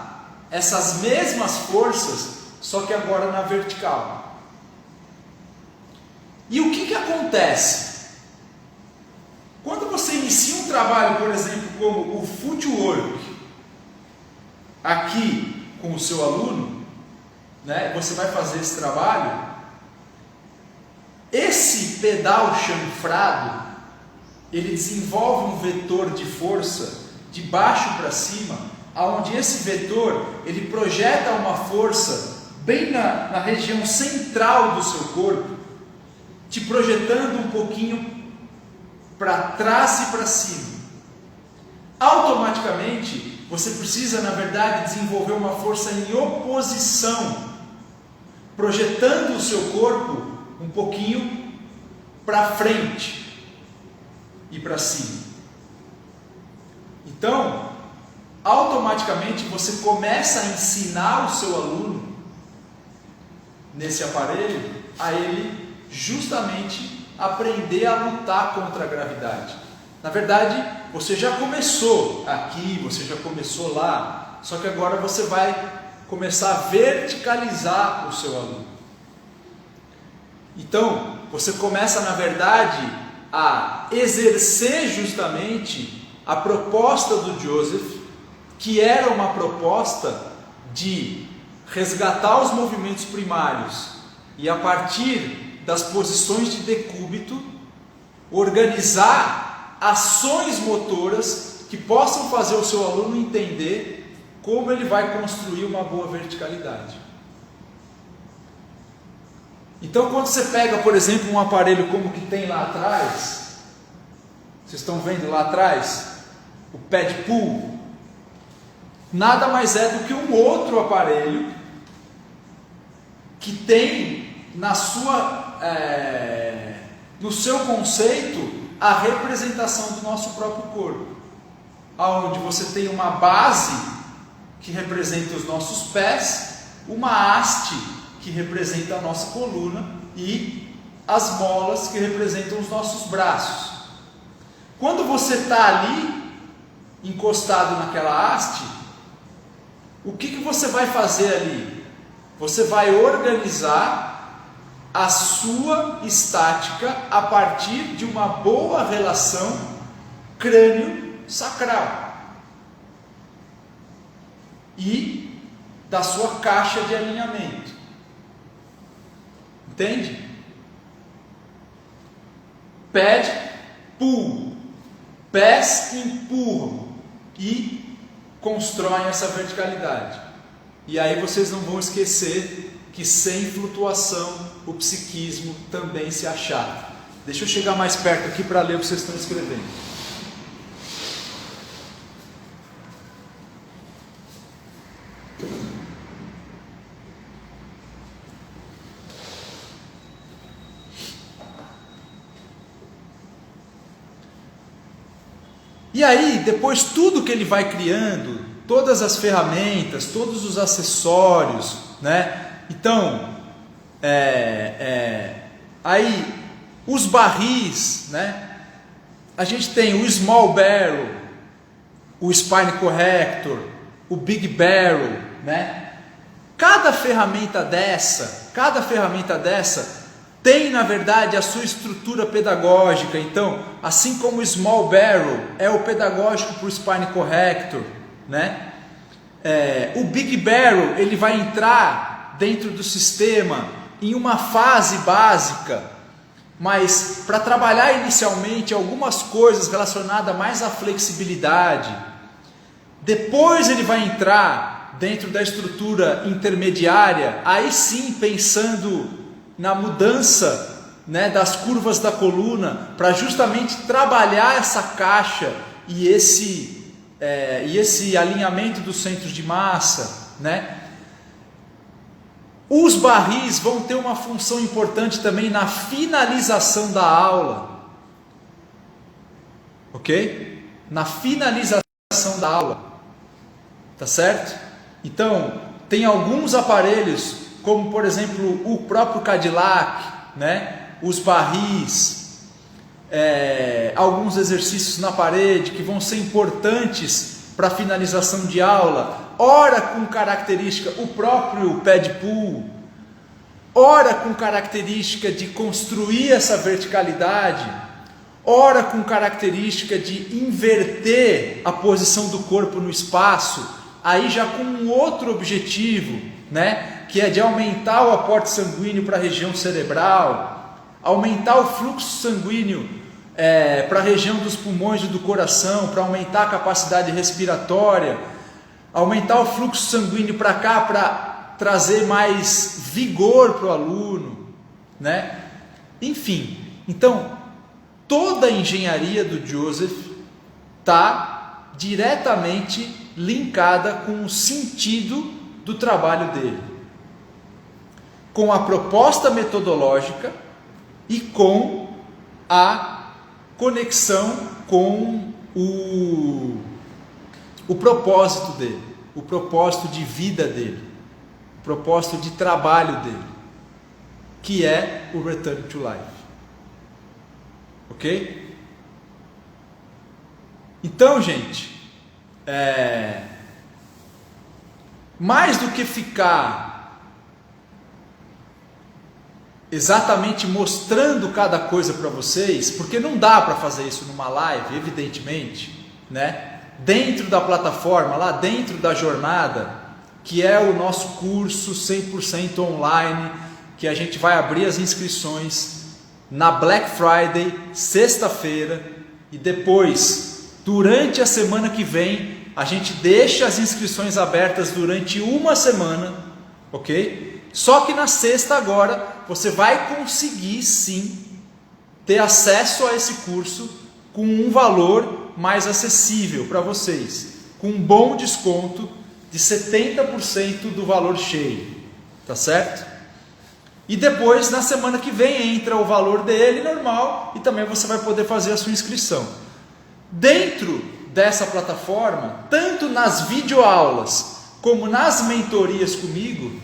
essas mesmas forças, só que agora na vertical. E o que acontece? Quando você inicia um trabalho, por exemplo, como o footwork, aqui com o seu aluno, né, você vai fazer esse trabalho. Esse pedal chanfrado, ele desenvolve um vetor de força de baixo para cima, onde esse vetor ele projeta uma força bem na região central do seu corpo, te projetando um pouquinho para trás e para cima. Automaticamente, você precisa, na verdade, desenvolver uma força em oposição, projetando o seu corpo um pouquinho para frente e para cima. Então, automaticamente você começa a ensinar o seu aluno nesse aparelho a ele justamente aprender a lutar contra a gravidade. Na verdade, você já começou aqui, você já começou lá, só que agora você vai começar a verticalizar o seu aluno. Então, você começa, na verdade, a exercer justamente a proposta do Joseph, que era uma proposta de resgatar os movimentos primários e, a partir das posições de decúbito, organizar ações motoras que possam fazer o seu aluno entender como ele vai construir uma boa verticalidade. Então, quando você pega, por exemplo, um aparelho como que tem lá atrás, vocês estão vendo lá atrás, o pad pull, nada mais é do que um outro aparelho que tem no seu conceito a representação do nosso próprio corpo, onde você tem uma base que representa os nossos pés, uma haste que representa a nossa coluna e as molas que representam os nossos braços. Quando você está ali, encostado naquela haste, o que você vai fazer ali? você vai organizar a sua estática a partir de uma boa relação crânio-sacral e da sua caixa de alinhamento. Entende? Pad, pull, pés empurram e constroem essa verticalidade. E aí vocês não vão esquecer que sem flutuação o psiquismo também se achata. Deixa eu chegar mais perto aqui para ler o que vocês estão escrevendo. E aí, depois tudo que ele vai criando, todas as ferramentas, todos os acessórios, né? Então, aí os barris, né? A gente tem o small barrel, o spine corrector, o big barrel, né? Cada ferramenta dessa tem, na verdade, a sua estrutura pedagógica. Então, assim como o small barrel é o pedagógico para o spine corrector, né? O big barrel ele vai entrar dentro do sistema em uma fase básica, mas para trabalhar inicialmente algumas coisas relacionadas mais à flexibilidade. Depois ele vai entrar dentro da estrutura intermediária, aí sim pensando na mudança, né, das curvas da coluna, para justamente trabalhar essa caixa e esse alinhamento dos centros de massa, né? Os barris vão ter uma função importante também na finalização da aula, ok? Na finalização da aula, tá certo? Então, tem alguns aparelhos, como por exemplo o próprio Cadillac, né? Os barris, alguns exercícios na parede que vão ser importantes para a finalização de aula, ora com característica, o próprio pad pull, ora com característica de construir essa verticalidade, ora com característica de inverter a posição do corpo no espaço, aí já com um outro objetivo, né? Que é de aumentar o aporte sanguíneo para a região cerebral, aumentar o fluxo sanguíneo para a região dos pulmões e do coração, para aumentar a capacidade respiratória, aumentar o fluxo sanguíneo para cá, para trazer mais vigor para o aluno, né? Enfim, então, toda a engenharia do Joseph está diretamente linkada com o sentido do trabalho dele, com a proposta metodológica e com a conexão com o propósito dele, o propósito de vida dele, o propósito de trabalho dele, que é o Return to Life. Ok? Então, gente, mais do que ficar exatamente mostrando cada coisa para vocês, porque não dá para fazer isso numa live, evidentemente, né? Dentro da plataforma, lá dentro da jornada, que é o nosso curso 100% online, que a gente vai abrir as inscrições na Black Friday, sexta-feira, e depois, durante a semana que vem, a gente deixa as inscrições abertas durante uma semana, ok? Só que na sexta agora, você vai conseguir sim ter acesso a esse curso com um valor mais acessível para vocês, com um bom desconto de 70% do valor cheio, tá certo? E depois, na semana que vem, entra o valor dele normal e também você vai poder fazer a sua inscrição. Dentro dessa plataforma, tanto nas videoaulas como nas mentorias comigo,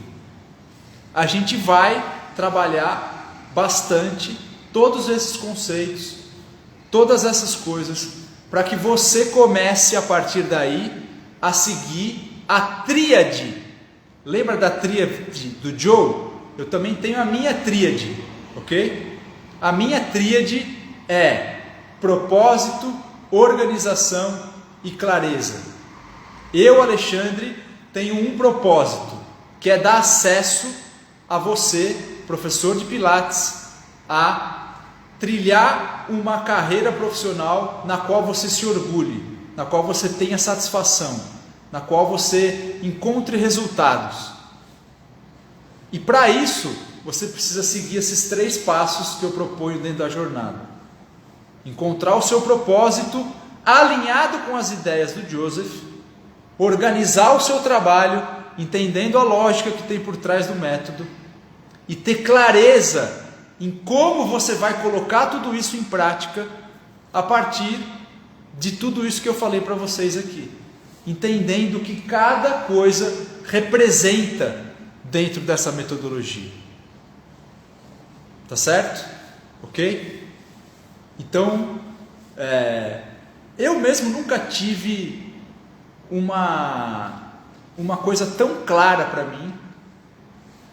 a gente vai trabalhar bastante todos esses conceitos, todas essas coisas, para que você comece a partir daí a seguir a tríade Lembra da tríade do Joe? Eu também tenho a minha tríade, ok? A minha tríade é propósito, organização e clareza. Eu, Alexandre, tenho um propósito, que é dar acesso a você, professor de Pilates, a trilhar uma carreira profissional na qual você se orgulhe, na qual você tenha satisfação, na qual você encontre resultados. E para isso, você precisa seguir esses 3 passos que eu proponho dentro da jornada. Encontrar o seu propósito alinhado com as ideias do Joseph, organizar o seu trabalho, entendendo a lógica que tem por trás do método, e ter clareza em como você vai colocar tudo isso em prática a partir de tudo isso que eu falei para vocês aqui, entendendo o que cada coisa representa dentro dessa metodologia. Tá certo? Ok? Então, eu mesmo nunca tive uma coisa tão clara para mim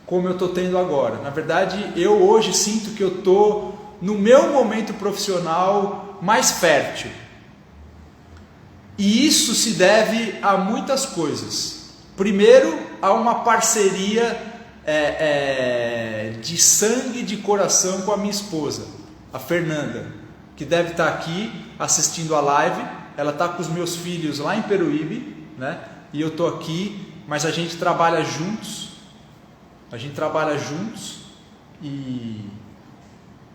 como eu estou tendo agora. Na verdade, eu hoje sinto que eu estou no meu momento profissional mais fértil. E isso se deve a muitas coisas. Primeiro, a uma parceria de sangue e de coração com a minha esposa, a Fernanda, que deve estar aqui assistindo a live. Ela está com os meus filhos lá em Peruíbe, né? E eu estou aqui, mas a gente trabalha juntos.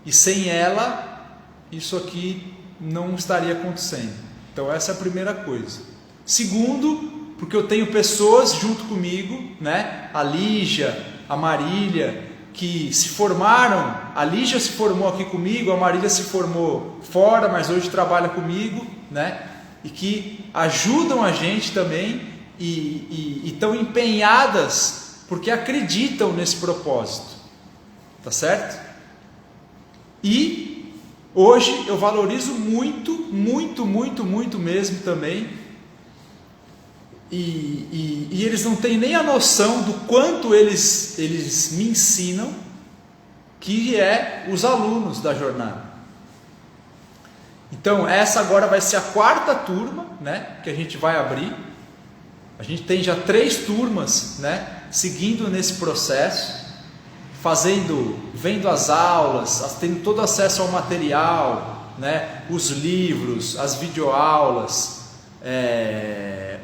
E sem ela, isso aqui não estaria acontecendo. Então essa é a primeira coisa. Segundo, porque eu tenho pessoas junto comigo, né? A Lígia, a Marília, que se formaram. A Lígia se formou aqui comigo, a Marília se formou fora, mas hoje trabalha comigo, né? E que ajudam a gente também e estão empenhadas porque acreditam nesse propósito, tá certo? E hoje eu valorizo muito mesmo também, e eles não têm nem a noção do quanto eles me ensinam, que é os alunos da jornada. Então essa agora vai ser a 4ª turma, né, que a gente vai abrir. A gente tem já 3 turmas, né, seguindo nesse processo, vendo as aulas, tendo todo acesso ao material, né, os livros, as videoaulas,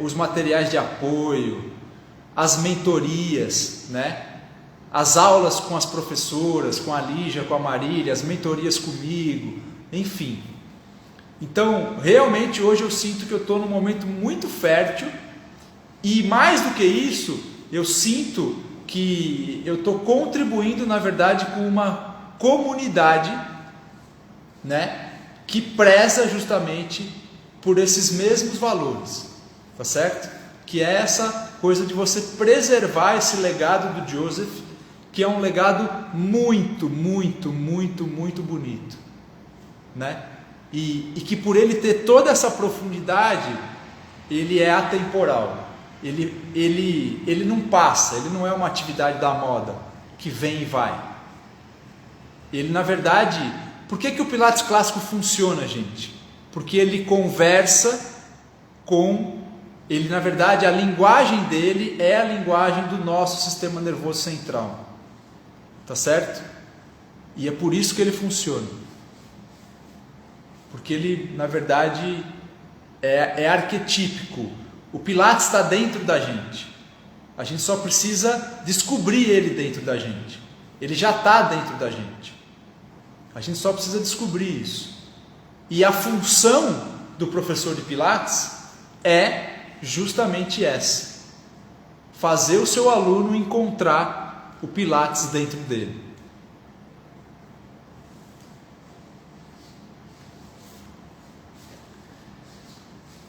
os materiais de apoio, as mentorias, né, as aulas com as professoras, com a Lígia, com a Marília, as mentorias comigo, enfim. Então, realmente hoje eu sinto que eu estou num momento muito fértil, e mais do que isso, eu sinto que eu estou contribuindo, na verdade, com uma comunidade, né, que preza justamente por esses mesmos valores, tá certo? Que é essa coisa de você preservar esse legado do Joseph, que é um legado muito bonito, né? E que por ele ter toda essa profundidade, ele é atemporal. Ele não passa, ele não é uma atividade da moda que vem e vai. Ele, na verdade, por que o Pilates clássico funciona, gente? Porque ele conversa ele, na verdade, a linguagem dele é a linguagem do nosso sistema nervoso central, tá certo? E é por isso que ele funciona, porque ele, na verdade, é arquetípico. O Pilates está dentro da gente, a gente só precisa descobrir ele dentro da gente. Ele já está dentro da gente, a gente só precisa descobrir isso. E a função do professor de Pilates é justamente essa: fazer o seu aluno encontrar o Pilates dentro dele.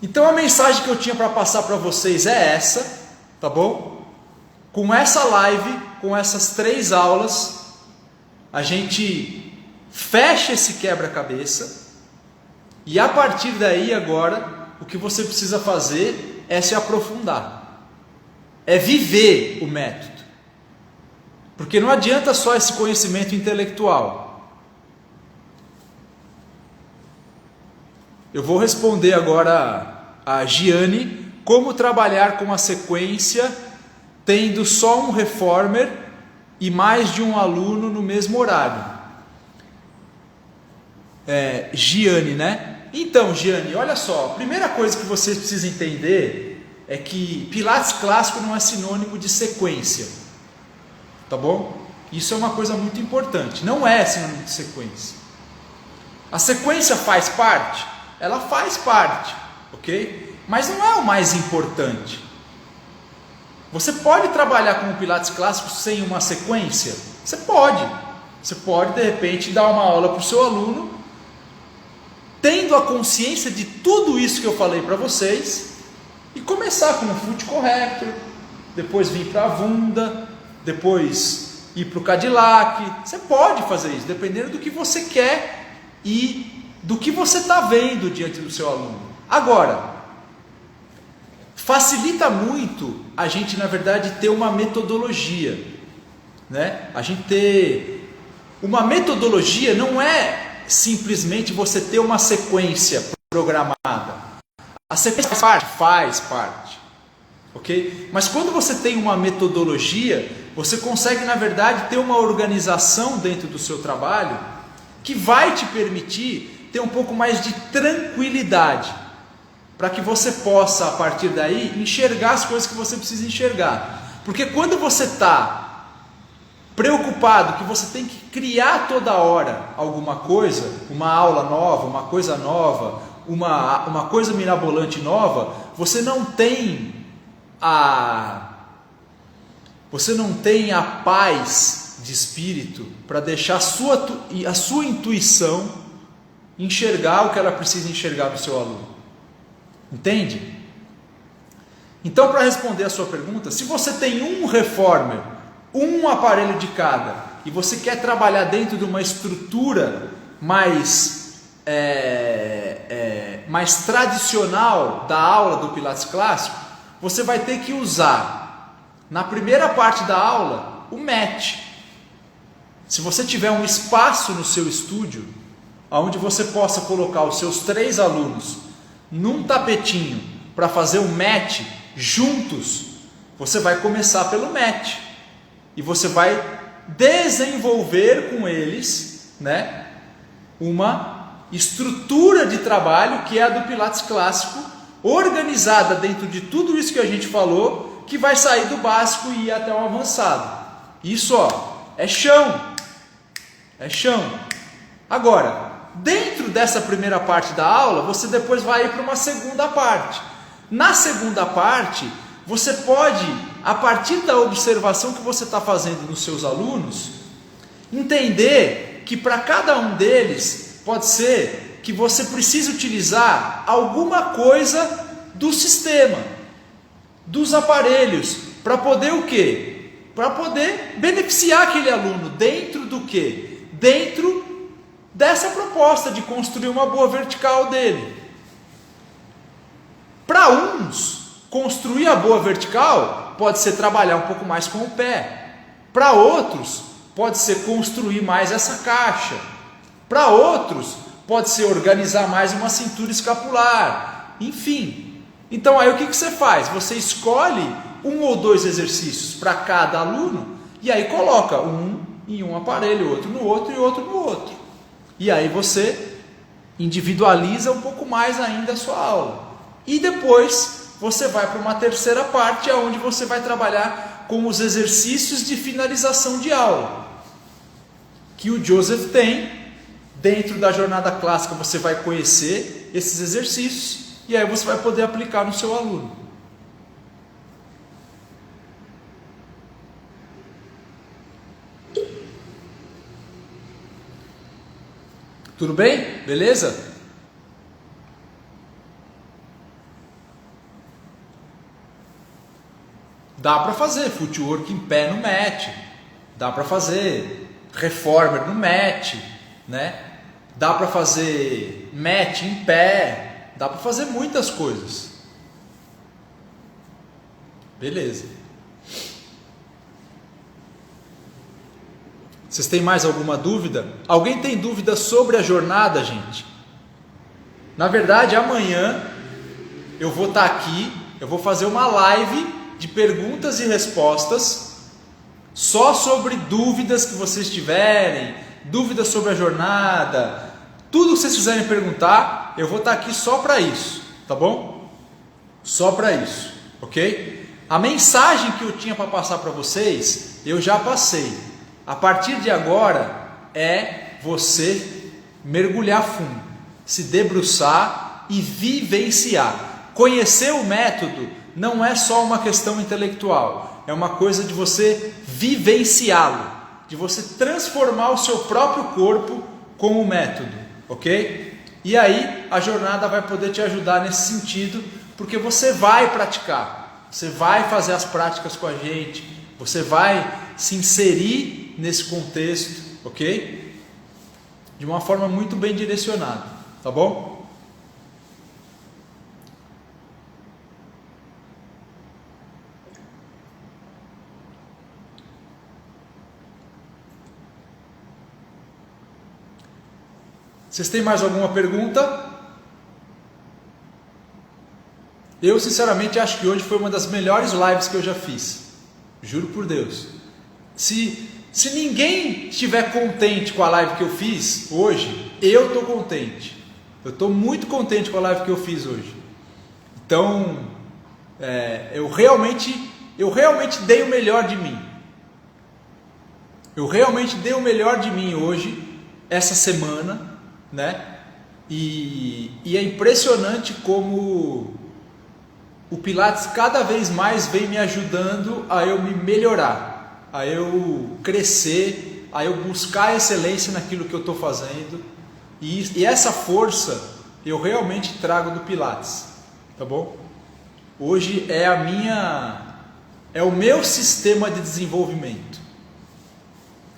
Então a mensagem que eu tinha para passar para vocês é essa, tá bom? Com essa live, com essas 3 aulas, a gente fecha esse quebra-cabeça, e a partir daí agora, o que você precisa fazer é se aprofundar. é viver o método. Porque não adianta só esse conhecimento intelectual. Eu vou responder agora a Giane como trabalhar com a sequência tendo só um reformer e mais de um aluno no mesmo horário. Giane, né? Então, Giane, olha só, a primeira coisa que você precisa entender é que Pilates clássico não é sinônimo de sequência, tá bom? Isso é uma coisa muito importante, não é sinônimo de sequência. A sequência faz parte? Ela faz parte, ok? Mas não é o mais importante. Você pode trabalhar com o Pilates clássico sem uma sequência? Você pode. Você pode, de repente, dar uma aula para o seu aluno, tendo a consciência de tudo isso que eu falei para vocês, e começar com o foot corrector, depois vir para a Wunda, depois ir para o Cadillac. Você pode fazer isso, dependendo do que você quer e do que você está vendo diante do seu aluno. Agora, facilita muito a gente, na verdade, ter uma metodologia, né? A gente ter uma metodologia não é simplesmente você ter uma sequência programada. A sequência faz parte, ok? Mas quando você tem uma metodologia, você consegue, na verdade, ter uma organização dentro do seu trabalho que vai te permitir ter um pouco mais de tranquilidade, para que você possa, a partir daí, enxergar as coisas que você precisa enxergar. Porque quando você está preocupado que você tem que criar toda hora alguma coisa, uma aula nova, uma coisa nova, uma coisa mirabolante nova, você não tem a paz de espírito para deixar a sua intuição enxergar o que ela precisa enxergar do seu aluno. Entende? Então, para responder a sua pergunta, se você tem um reformer, um aparelho de cada, e você quer trabalhar dentro de uma estrutura mais tradicional da aula do Pilates clássico, você vai ter que usar, na primeira parte da aula, o mat. Se você tiver um espaço no seu estúdio, onde você possa colocar os seus 3 alunos num tapetinho para fazer um mat juntos, você vai começar pelo mat e você vai desenvolver com eles, né, uma estrutura de trabalho que é a do Pilates clássico, organizada dentro de tudo isso que a gente falou, que vai sair do básico e ir até o avançado. Isso, é chão. Agora, dentro dessa primeira parte da aula, você depois vai ir para uma segunda parte. Na segunda parte, você pode, a partir da observação que você está fazendo nos seus alunos, entender que para cada um deles, pode ser que você precise utilizar alguma coisa do sistema, dos aparelhos, para poder o quê? Para poder beneficiar aquele aluno dentro do quê? Dentro dessa proposta de construir uma boa vertical dele. Para uns, construir a boa vertical pode ser trabalhar um pouco mais com o pé. Para outros, pode ser construir mais essa caixa. Para outros, pode ser organizar mais uma cintura escapular. Enfim. Então aí o que você faz? Você escolhe 1 ou 2 exercícios para cada aluno e aí coloca um em um aparelho, outro no outro e outro no outro. E aí você individualiza um pouco mais ainda a sua aula. E depois você vai para uma terceira parte, onde você vai trabalhar com os exercícios de finalização de aula, que o Joseph tem. Dentro da jornada clássica você vai conhecer esses exercícios, e aí você vai poder aplicar no seu aluno. Tudo bem? Beleza? Dá para fazer footwork em pé no mat, dá para fazer reformer no mat, né? Dá para fazer mat em pé, dá para fazer muitas coisas. Beleza. Vocês têm mais alguma dúvida? Alguém tem dúvida sobre a jornada, gente? Na verdade, amanhã eu vou estar aqui, eu vou fazer uma live de perguntas e respostas só sobre dúvidas que vocês tiverem, dúvidas sobre a jornada, tudo que vocês quiserem perguntar, eu vou estar aqui só para isso, tá bom? Só para isso, ok? A mensagem que eu tinha para passar para vocês, eu já passei. A partir de agora é você mergulhar fundo, se debruçar e vivenciar. Conhecer o método não é só uma questão intelectual, é uma coisa de você vivenciá-lo, de você transformar o seu próprio corpo com o método, ok? E aí a jornada vai poder te ajudar nesse sentido, porque você vai praticar, você vai fazer as práticas com a gente, você vai se inserir nesse contexto, ok? De uma forma muito bem direcionada, tá bom? Vocês têm mais alguma pergunta? Eu sinceramente acho que hoje foi uma das melhores lives que eu já fiz. Juro por Deus. Se ninguém estiver contente com a live que eu fiz hoje, eu estou contente. Eu estou muito contente com a live que eu fiz hoje. Então, eu realmente dei o melhor de mim. Eu realmente dei o melhor de mim hoje, essa semana, né? E é impressionante como o Pilates cada vez mais vem me ajudando a eu me melhorar, a eu crescer, a eu buscar a excelência naquilo que eu estou fazendo. E essa força eu realmente trago do Pilates, tá bom? Hoje é o meu sistema de desenvolvimento.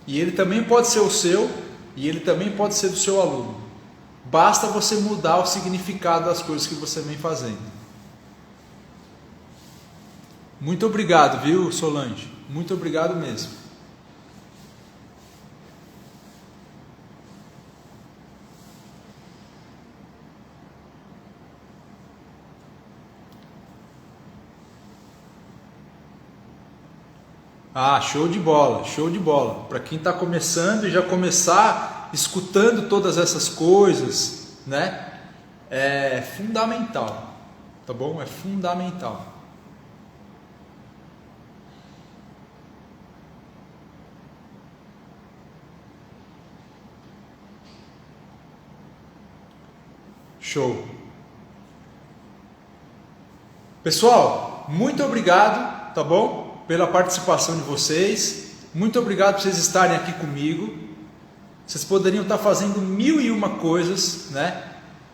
E ele também pode ser o seu, e ele também pode ser do seu aluno. Basta você mudar o significado das coisas que você vem fazendo. Muito obrigado, viu, Solange? Muito obrigado mesmo. Ah, show de bola, show de bola. Para quem está começando e já começar escutando todas essas coisas, né? É fundamental, tá bom? É fundamental. Show. Pessoal, muito obrigado, tá bom? Pela participação de vocês. Muito obrigado por vocês estarem aqui comigo. Vocês poderiam estar fazendo 1001 coisas, né?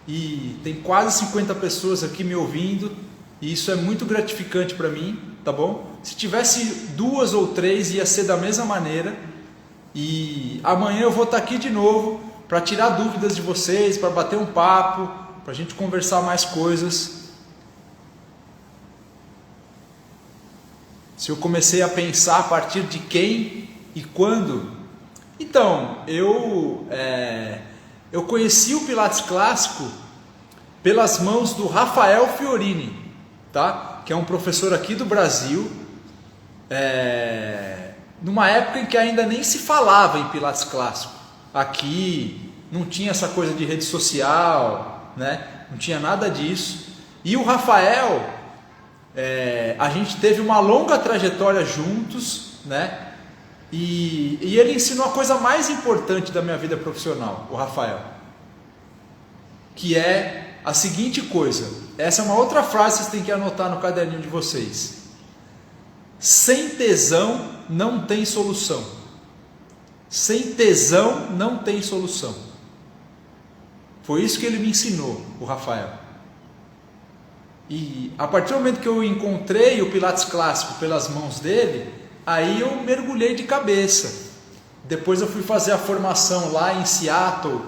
E tem quase 50 pessoas aqui me ouvindo, e isso é muito gratificante para mim, tá bom? Se tivesse 2 ou 3 ia ser da mesma maneira. E amanhã eu vou estar aqui de novo para tirar dúvidas de vocês, para bater um papo, para a gente conversar mais coisas. Se eu comecei a pensar a partir de quem e quando. Então, eu conheci o Pilates Clássico pelas mãos do Rafael Fiorini, tá? Que é um professor aqui do Brasil, numa época em que ainda nem se falava em Pilates Clássico. Aqui não tinha essa coisa de rede social, né? Não tinha nada disso. E o Rafael, a gente teve uma longa trajetória juntos, né? E ele ensinou a coisa mais importante da minha vida profissional, o Rafael, que é a seguinte coisa. Essa é uma outra frase que vocês têm que anotar no caderninho de vocês: sem tesão não tem solução. Sem tesão não tem solução. Foi isso que ele me ensinou, o Rafael. E a partir do momento que eu encontrei o Pilates Clássico pelas mãos dele, aí eu mergulhei de cabeça. Depois eu fui fazer a formação lá em Seattle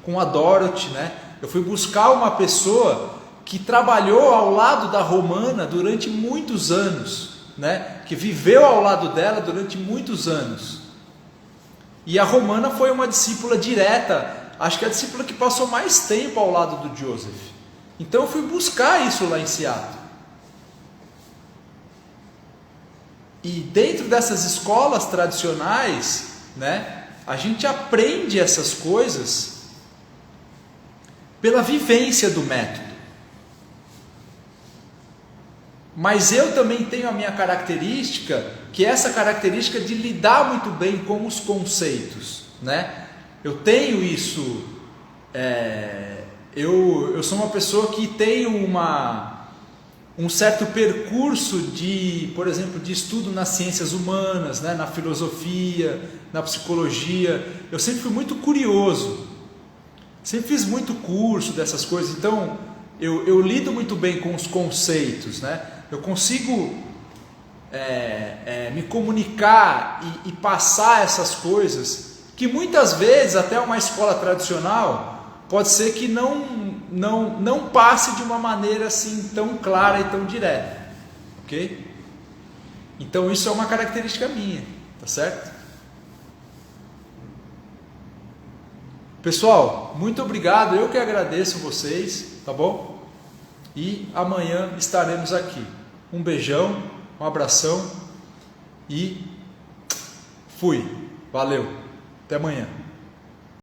com a Dorothy, né? Eu fui buscar uma pessoa que trabalhou ao lado da Romana durante muitos anos, né? Que viveu ao lado dela durante muitos anos. E a Romana foi uma discípula direta, acho que a discípula que passou mais tempo ao lado do Joseph. Então eu fui buscar isso lá em Seattle. E dentro dessas escolas tradicionais, né, a gente aprende essas coisas pela vivência do método. Mas eu também tenho a minha característica, que é essa característica de lidar muito bem com os conceitos, né? Eu tenho isso, eu sou uma pessoa que tem um certo percurso de, por exemplo, de estudo nas ciências humanas, né? Na filosofia, na psicologia. Eu sempre fui muito curioso, sempre fiz muito curso dessas coisas, então eu lido muito bem com os conceitos, né? Eu consigo me comunicar e passar essas coisas que muitas vezes até uma escola tradicional pode ser que não passe de uma maneira assim tão clara e tão direta, ok? Então isso é uma característica minha, tá certo? Pessoal, muito obrigado, eu que agradeço vocês, tá bom? E amanhã estaremos aqui. Um beijão, um abração e fui. Valeu, até amanhã.